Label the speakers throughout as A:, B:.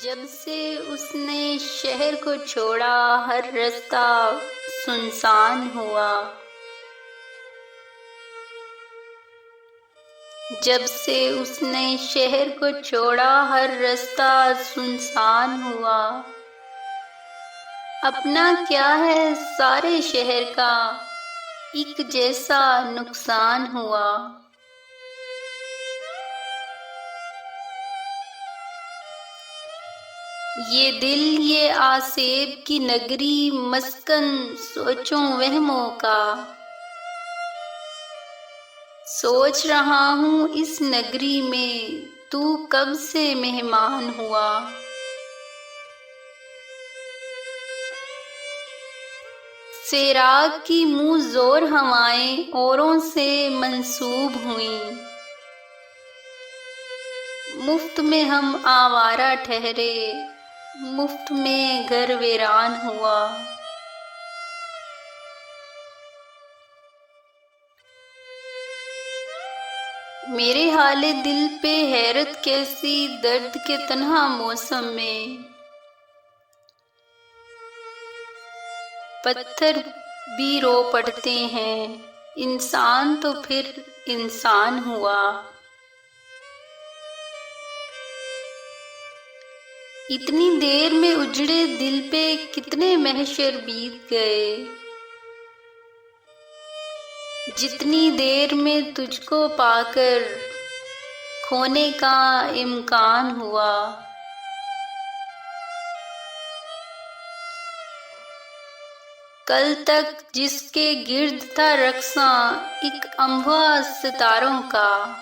A: जब से उसने शहर को छोड़ा, हर रास्ता सुनसान हुआ। जब से उसने शहर को छोड़ा, हर रास्ता सुनसान हुआ। अपना क्या है सारे शहर का, एक जैसा नुकसान हुआ। ये दिल ये आसेब की नगरी, मस्कन सोचों वहमों का। सोच रहा हूँ इस नगरी में तू कब से मेहमान हुआ। सेराग की मुँह जोर हवाएं औरों से मंसूब हुई। मुफ्त में हम आवारा ठहरे, मुफ्त में घर वीरान हुआ। मेरे हाले दिल पे हैरत कैसी, दर्द के तन्हा मौसम में। पत्थर भी रो पड़ते हैं, इंसान तो फिर इंसान हुआ। इतनी देर में उजड़े दिल पे कितने महशर बीत गए। जितनी देर में तुझको पाकर खोने का इम्कान हुआ। कल तक जिसके गिर्द था रक्सा, एक अम्वा सितारों का।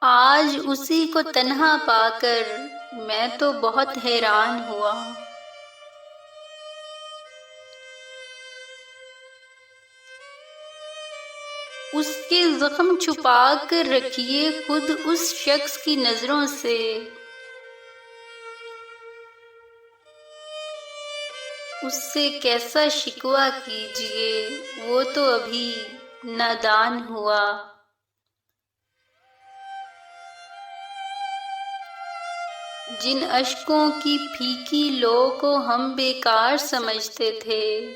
A: आज उसी को तन्हा पाकर मैं तो बहुत हैरान हुआ। उसके जख्म छुपा कर रखिए खुद उस शख्स की नजरों से। उससे कैसा शिकवा कीजिए, वो तो अभी नादान हुआ। जिन अश्कों की फीकी लो को हम बेकार समझते थे,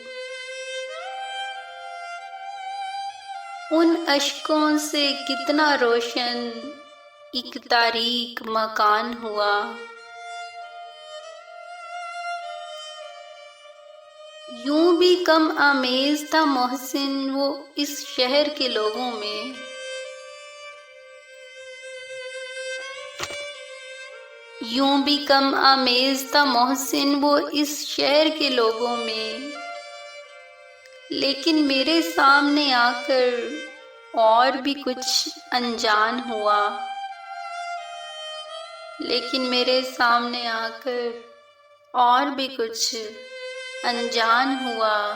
A: उन अश्कों से कितना रोशन एक तारीक मकान हुआ। यूं भी कम आमेज था मोहसिन वो इस शहर के लोगों में। यूं भी कम आमेज था मोहसिन वो इस शहर के लोगों में। लेकिन मेरे सामने आकर और भी कुछ अनजान हुआ। लेकिन मेरे सामने आकर और भी कुछ अनजान हुआ।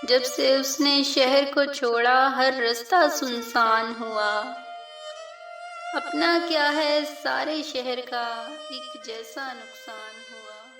A: जब से उसने शहर को छोड़ा, हर रास्ता सुनसान हुआ। अपना क्या है सारे शहर का, एक जैसा नुकसान हुआ।